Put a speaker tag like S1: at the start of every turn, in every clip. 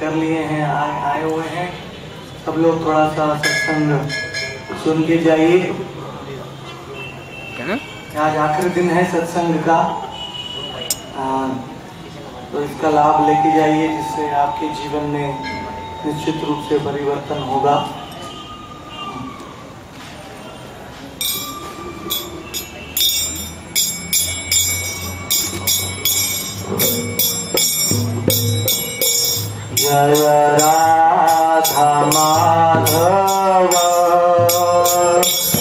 S1: कर लिए हैं, आए हुए हैं। सब लोग थोड़ा सा सत्संग सुन के जाइए। आज आखिरी दिन है सत्संग का, तो इसका लाभ लेके जाइए, जिससे आपके जीवन में निश्चित रूप से परिवर्तन होगा। जय राधा माधव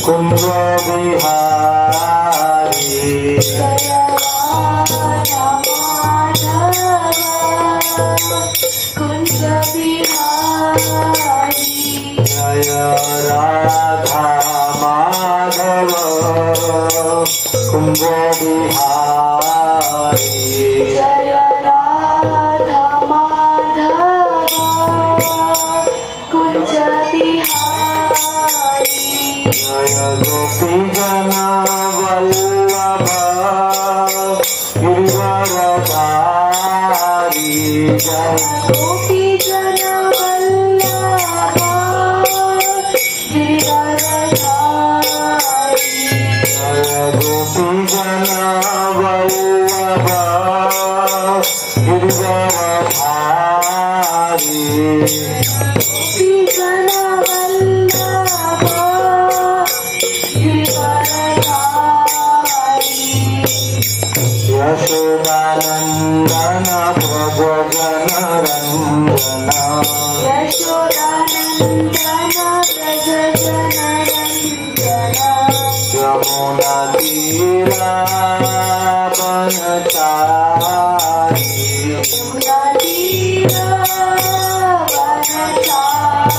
S1: कुंज बिहारी,
S2: जय राधा माधव कुंज बिहारी,
S1: जय राधा माधव कुंज बिहारी,
S2: जय राधा माधव कुंज बिहारी,
S1: जय गोपी जन वल्लभ गिरिवरधारी, जय
S2: गोपी जन वल्लभ गिरिवरधारी,
S1: जय गोपी जन वल्लभ गिरिवरधारी,
S2: गोपी जन वल्लभ गिरिवरधारी,
S1: यशोदानंदन प्रभु जन रंजन,
S2: यशोदानंदन व्रज जन रंजन,
S1: यमुना तीरा बनचारी,
S2: यमुना तीरा वनचारी,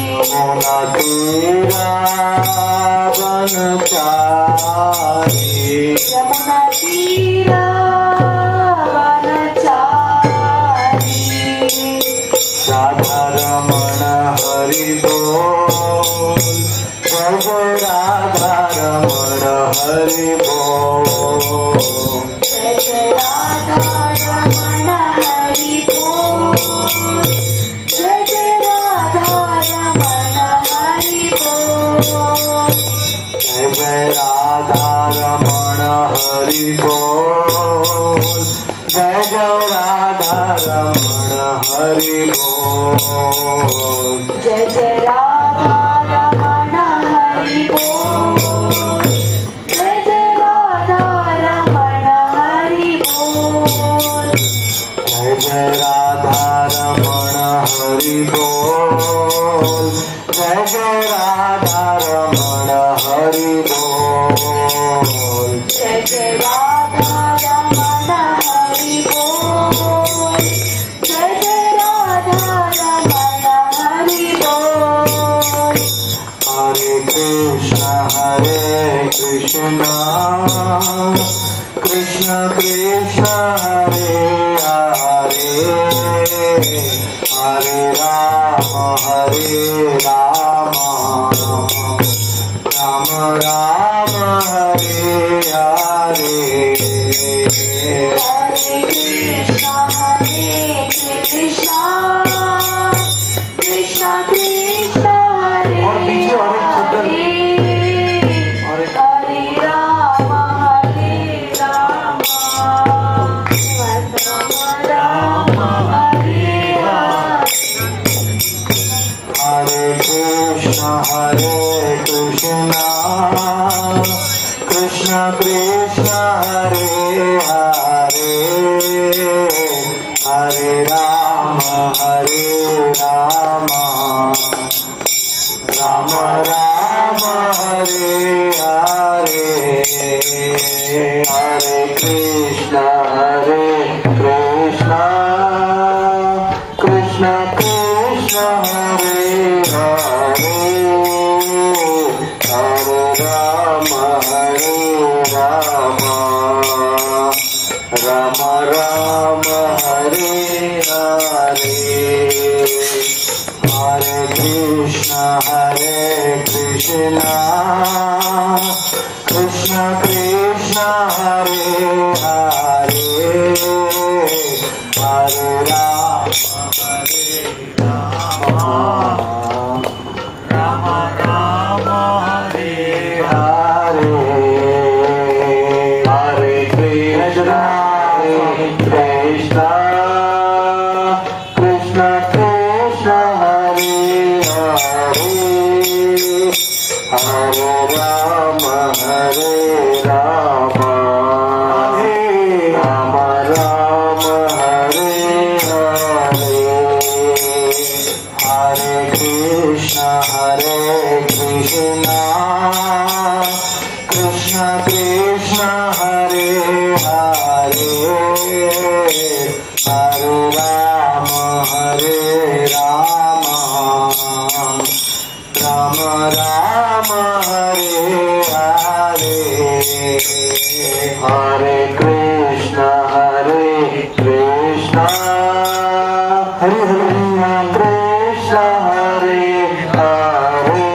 S1: यमुना तीरा बनचारी,
S2: यमुना तीरा वनचारी,
S1: राधा रमण हरि बोल, जय राधा रमण हरि बोल,
S2: जय जय राधा रमण हरि बोल, जय जय राधा रमण हरि बोल,
S1: जय राधा रमण हरि बोल, जय राधा रमण हरि बोल,
S2: जय जय राधा रमण हरि बोल, जय जय राधा रमण हरि बोल,
S1: जय राधा रमण हरि बोल, जय राधा रमण हरि बोल,
S2: जय जय राधा रमण हरि बोल, जय जय राधा रमण हरि बोल,
S1: हरे कृष्ण कृष्ण कृष्ण हरे हरे, हरे राम राम राम हरे हरे,
S2: हरे कृष्ण कृष्ण कृष्ण हरे
S1: और पीछे और एक शब्द।
S2: हरे, हरे राम राम हरे हरे,
S1: हरे कृष्ण कृष्ण कृष्ण हरे हरे, हरे राम राम राम हरे हरे, हरे कृष्ण कृष्ण कृष्ण हरे हरे, हरे राम राम हरे हरे, हरे कृष्ण कृष्ण कृष्ण हरे हरे, हरे राम हरे कृष्ण हरे हरे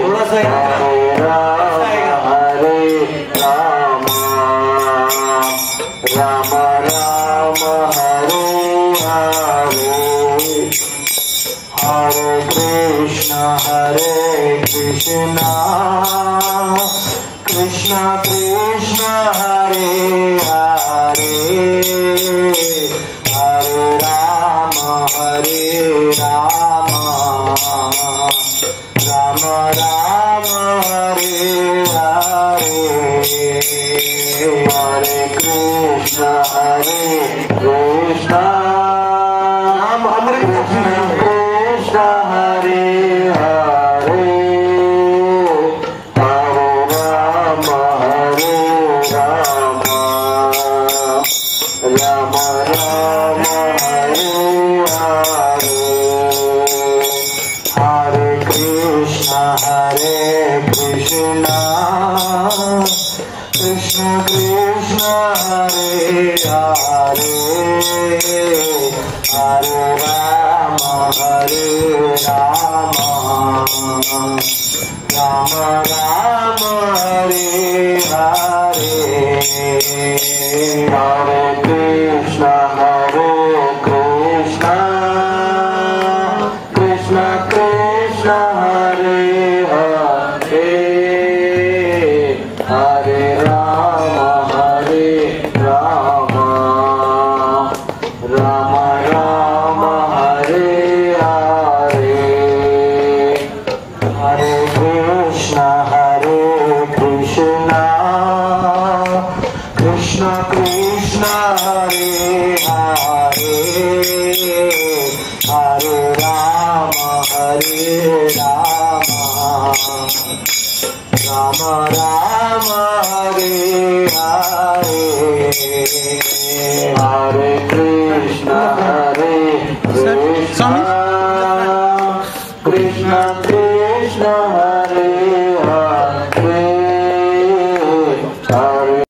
S1: थोड़ा सा हरे राम राम राम हरे हरे हरे कृष्ण कृष्ण कृष्ण हरे हरे हरे राम राम राम हरे हरे हरे कृष्ण राम हरे कृष्ण हरे हरे हरे राम राम राम हरे हरे हरे कृष्ण कृष्ण कृष्ण हरे हरे हरे राम राम राम हरे हरे हरे कृष्ण कृष्ण कृष्ण हरे हरे हरे राम राम राम हरे हरे हरे कृष्ण कृष्ण कृष्ण हरे हरे हरे राम राम राम हरे हरे हरे कृष्ण कृष्ण कृष्ण हरे